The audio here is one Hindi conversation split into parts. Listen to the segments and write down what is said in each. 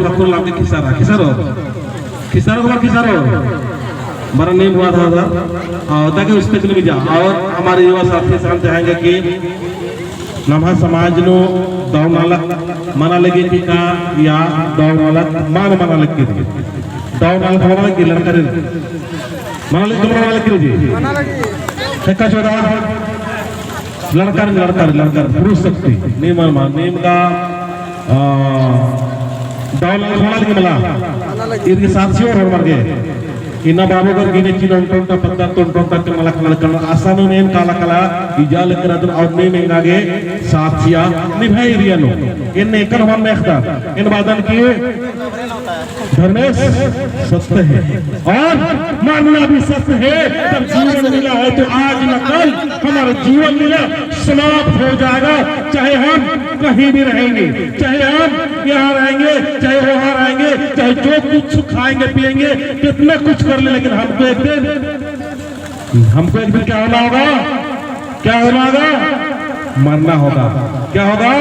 kapur lagi kisaro बड़ा नेम हुआ था उधर ताकि उस तक भी जा। और हमारे युवा साथी हम चाहेंगे कि नम्हा समाज नो दौड़ नालक मना लगे कि का या दौड़ नालक मान मना लगे दौड़ नालक मना लगे लड़का रे मना लगे जी ठेका छोड़ा लड़का पुरुष शक्ति नेम नेम का दौड़ नालक मना लगे मला इनके साथियों और मर गए इना बाबू कर गिने चिनों का पत्ता तोड़ के मला करना आसानों ने काला काला इजाल कर और ने मेंगागे साथिया निभाई रियानो इन एकन वन में खदा इन बादन की धर्मेश सत्य है और मानना भी सत्य है। जब जीवन मिला है तो आज न कल हमारा जीवन मिला समाप्त हो जाएगा। चाहे हम कहीं भी रहेंगे, चाहे हम यहाँ रहेंगे, चाहे वहां रहेंगे, चाहे जो कुछ खाएंगे पिएंगे कितना कुछ कर ले, लेकिन हमको एक दिन क्या होना होगा? क्या होना होगा? मरना होगा। क्या होगा?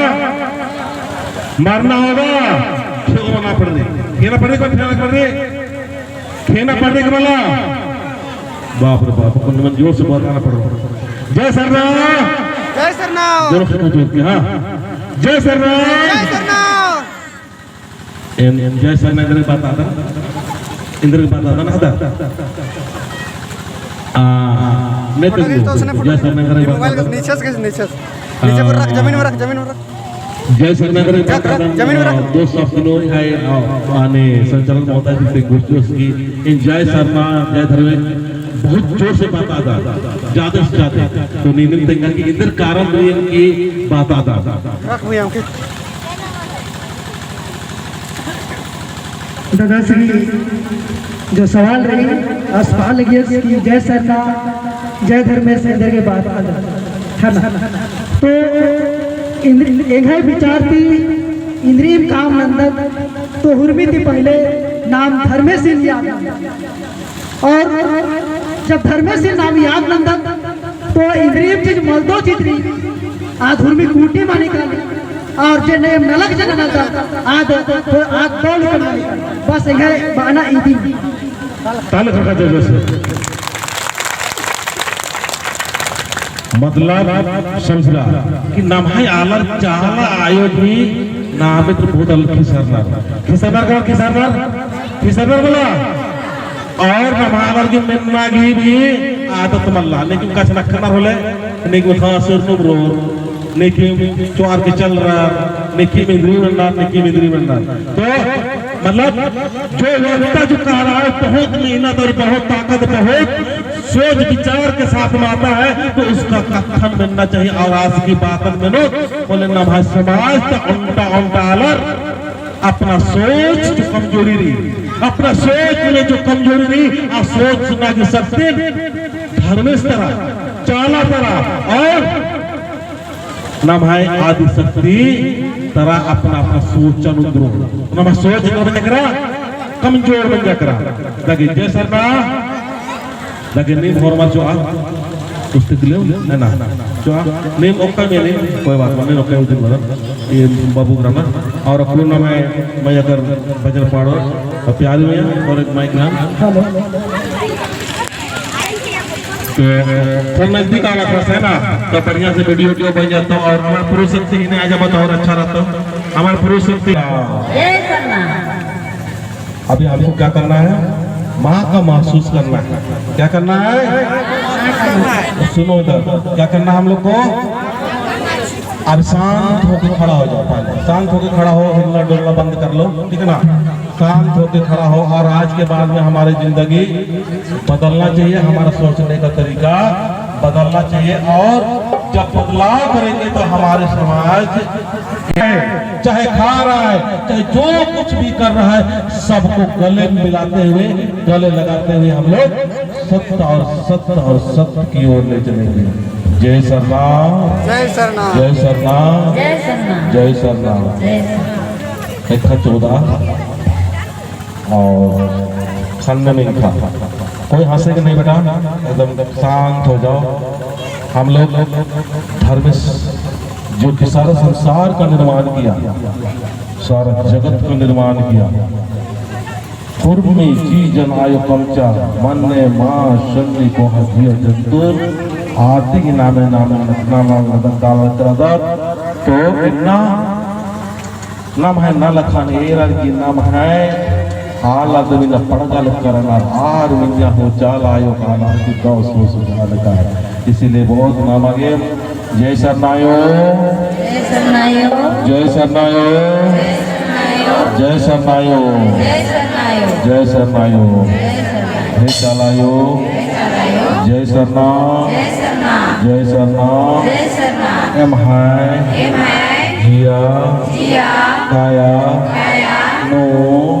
मरना होगा। खेना पड़े खेना पड़े के वाला बाप रे बाप को जोर से बोलना पड़ रहा। जय सरनाम, जय सरनाम, जोर से जोर के हाँ जय सरनाम, जय सरनाम। जय सरनाम की बात आता इंद्र की बात आता ना था मैं तो जय सरनाम की बात आता नीचे पर रख, जमीन में रख, जमीन में रख। जय सरनाम की बात आता दो शब्दों है आने संचालन होता है जिससे गोष्ठियों की इन जय सरनाम जय धर्मे बहुत जोर से बात आता ज्यादा से ज्यादा तो नींद तंगा की इधर कारण भी इनकी बात आता दादाश्री जो सवाल रही सवाल लगी कि जय सरकार जय धर्मेश इंद्र के बात है ना, तो एक है विचार थी इंद्रिय काम नंदन तो हुर्मी थी पहले नाम धर्मेश याद और जब धर्मेश नाम याद नंदन तो इंद्रिय चीज मलदो चित्री आज हुर्मी कूटी मानी काली और जे नेम नलक जन नलता आद तो आद बोल कर बस है बाना इदी ताल खका जैसे मतलब समझला कि नाम है आलर चाला आयोगी नाम तो बहुत खिसरनार बोला और नमालर की मेन्नागी भी आदत मल्ला लेकिन कछ नखना होले नहीं को था सुरनु ब्रो नेकी चोर के चल रहा नेकी में इंद्री बनना तो मतलब जो व्यक्ति जो कह रहा है बहुत मेहनत और बहुत ताकत बहुत सोच विचार के साथ में आता है तो उसका कथन बनना चाहिए। आवाज की बात में बोले ना भाई समाज तो उल्टा अलर अपना सोच जो कमजोरी रही अपना सोच में जो कमजोरी रही आ सोच ना की सकते धर्मेश तरह चाला तरह और ना भाई आदि शक्ति तरह अपना सोच अनुद्रो ना सोच कमजोर बन जा करा लगे जय सरनाम लगे नीम फॉर्मल जो आ उसके दिले है ना जो आ नीम ओक्का में नहीं कोई बात नहीं ओक्का उस दिन बोला ये बाबू ग्रामा और अपने नाम है मैं अगर भजन पाड़ो प्यारी में और एक माइक नाम तो नजदीक आला था है ना तो बढ़िया से वीडियो बन जाता और हमारे पुरुष शक्ति इन्हें आ जाता और अच्छा रहता हमारे पुरुष शक्ति। अभी हमको क्या करना है? माँ का महसूस करना है। क्या करना है? तो सुनो इधर क्या करना है हम लोग को? अब शांत होकर खड़ा हो जाओ। पहले शांत होकर खड़ा हो, हिलना डुलना बंद कर लो, ठीक है ना? शांत होकर खड़ा हो और आज के बाद में हमारी जिंदगी बदलना चाहिए, हमारा सोचने का तरीका बदलना चाहिए और जब बदलाव करेंगे तो हमारे समाज चाहे खा रहा है चाहे जो कुछ भी कर रहा है सबको गले मिलाते हुए गले लगाते हुए हम लोग सत्य और सत्य की ओर ले चलेंगे। जय सरनाम, जय सरनाम, जय सरनाम, जय सरनाम। 14 और खाने में लिखा कोई हंसेगा नहीं बेटा, एकदम शांत हो जाओ। हम लोग धर्मेश जो कि सारा संसार का निर्माण किया, सारा जगत का निर्माण किया। कुर्मी जी जन आयो पंचा मन्ने मां शनि को हजिया जंतुर आदि की नामे नामे तो इन्ना नाम है ना लखान एरर की नाम है आला दमिना पड़गल करना आर मिन्या हो चाल आयो काला की दो सो सुझा लगा है। इसीलिए बहुत नाम आगे जय सरनायो जय सरनायो जय सरनायो जय सरनायो जय सरनायो जय सरनायो हे चालायो जय सरना जय सरना जय सरना जय सरना एम है एम है जिया जिया काया काया नो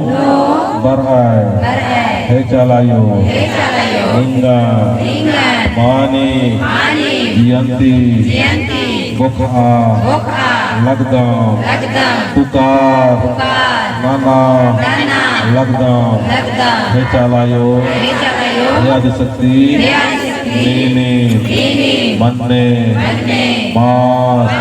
नो बरहाय बर है हे चालायो हे चलायो इंगा इंगन मानी पानी यंती जयंती बुखा भोखा लगदम लगदम पुकार पुकार नाना नाना लगदम लगदम हे चालायो हे चलायो हे आदिशक्ति हे आदिशक्ति नीनी नीनी मन्ने मन्ने मास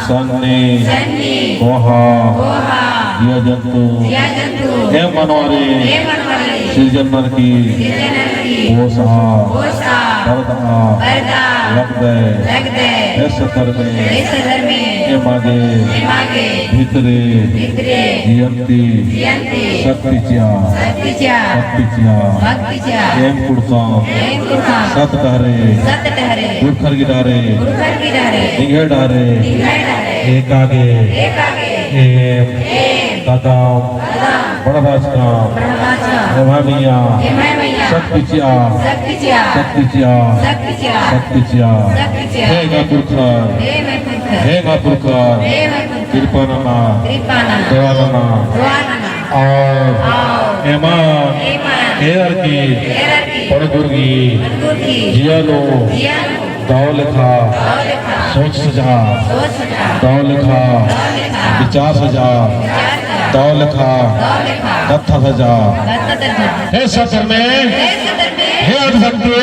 सन्नी सन्नी कोहा कोहा जिया जंतु जिया जंतु हे मनवारी हे मनवारी सृजनर की सिरजनकी पोषा पोषा बरदा बरदा लगदे लग दे हे सतर में हे सदर में हे मागे हे मागे भितरे भितरे जियंती जयंती शक्तिच्या शक्तिच्या शक्तिच्या भक्तिच्या एम कुडसा हे कुर्मा सत डहरे सत ठहरे गुरखर की डारे गुरुखर की डारे निघे डारे दिखाई डारे एक आगे एक आगे एम एक कदम कदम बड़ा भाषा ब्रह्माचा एमामिया हे मैया शक्तिच्या शक्तिच्या शक्तिच्या शक्तिच्या शक्तिच्या शक्तिच्या हे गा कुरखर हे मैकुंठर हे गा कुरखर हे मैकुंठर कृपानना कृपाना दयालना द्वारना और आओ एमान ईमान एयर की एरकी पड़गुर्गी गुरकी जियालो जियानो दाव लिखा दौलखा सोच सजा सोच सजा दाव लिखा दौलखा विचार सजा विचार सजा दाव लिखा दौलखा कथा सजा गत्तदर्जा हे सतर में हे सदर में हे अभिशक्ति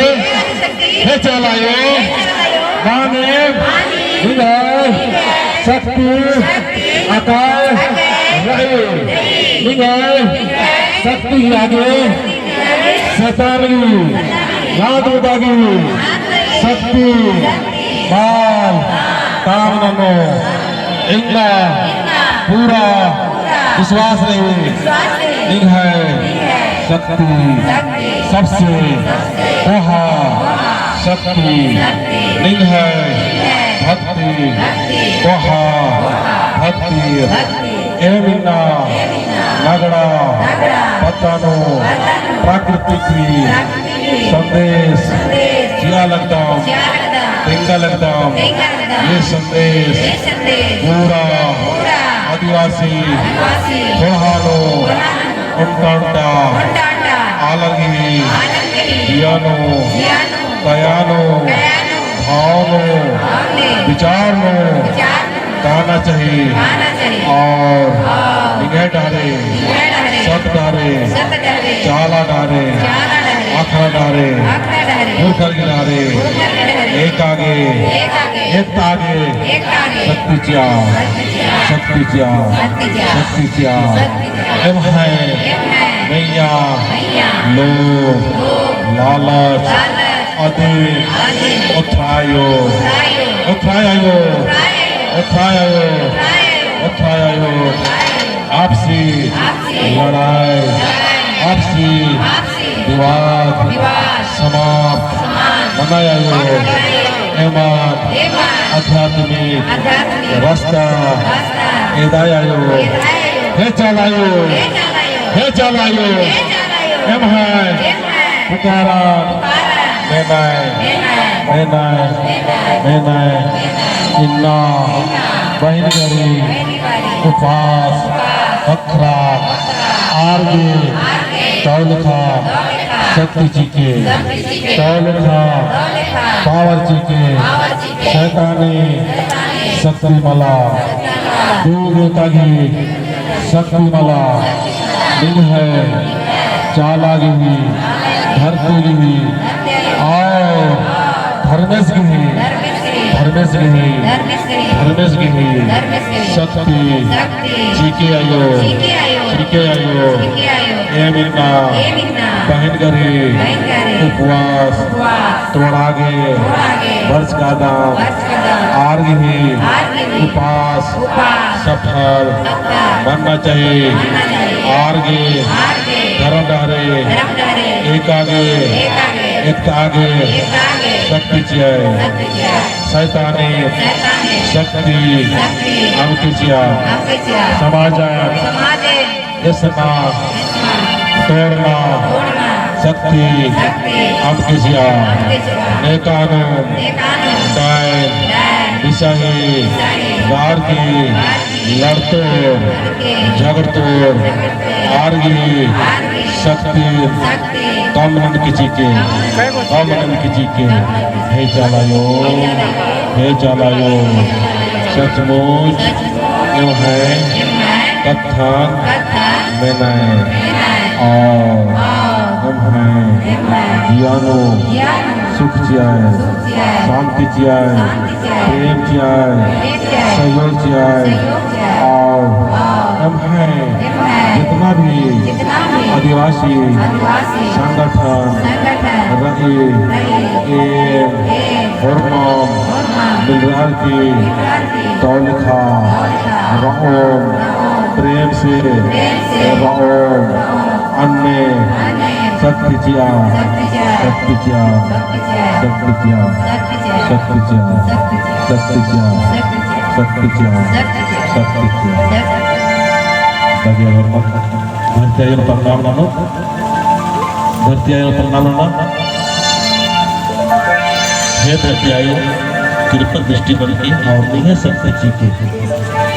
शक्ति हे चालायो चलायो माने पानी विजय शक्ति आकाश रहे विजय शक्ति आगे शैतानी याद उदागी शक्ति बाल कामनो इंगा पूरा विश्वास रहे निघाय शक्ति सबसे कहा शक्ति निघाय भक्ति कहा भक्ति एमिना नगड़ा पतानो प्राकृतिक संदेश जिया लगता टेंगा लगता ये संदेश पूरा आदिवासी कोहानो उंटा आलगी जियानो कयानो भावनो विचारनो गाना चाहिए और निगाह डारे सत डारे चाला डारे आखड़ा डारे मूर्खर गिनारे एक आगे एक आगे शक्तिच्या शक्तिच्या शक्तिच्या एम है मैया लोभ लालच अधिक उठायो उठायो उठायो उठायो आपसी लड़ाई आपसी विवाद समाप्त मनाया एमान आध्यात्मिक रास्ता एदायो हे चलायो हे चलायो एम है पुकारा मेनाय मेनाय मेनाय इन्ना बहिनगरी उपास अखरा आरगे तौलखा शक्ति जी के तौलखा पावर जी के शैतानी शक्ति मला देवता की शक्ति मला दिन है चालागी हुई धरती हुई और धर्मेश की धर्मेश्वरी धर्मेश्वरी धर्मेश्वरी धर्मेश्वरी शक्ति शक्ति जीके आयो जीके आयो जीके आयो जीके आयो ए मीना ए मीना बहन करे बहन करे उपवास उपवास तोड़ागे तोड़ागे वर्ष का दाम वर्ष का दाम आर्गी आर्गी उपास उपास सफल सफल बनना चाहिए बनना चाहिए आर्गे आगे धर्म डारे धर्म डारे एक आगे एक आगे एक आगे एक आगे शक्ति चाहिए शक्ति क्या शैतानी शैताने शक्ति शक्ति अंकित आपके क्या समाज समाजे इसना तोड़ना तोड़ना शक्ति शक्ति अंकित आपके क्या नेकानून एकानून डायन डायन विषाही गार की लड़तो के झगड़तोड़ आर्गी आर्गी शक्ति शक्ति कमन किसी के कमन किसी के हे चलायो सचमुच क्यों है कथन में नहीं और हम हैं ज्ञानो सुख चियाए शांति चियाए प्रेम चियाए सहयोग चियाए और हम हैं जितना भी आदिवासी संगठन रही हरनाम बिलरार की तौलिखा राम प्रेम से राम अन्य शक्ति चिया शक्ति चिया शक्ति चिया शक्ति चिया शक्ति चिया शक्ति चिया शक्ति चिया बगे वर्मा धरती आयल परिणाम नानो धरती आयल परिणाम ना हे धरती आयल कृपा दृष्टि बन की और नहीं है शक्ति जी के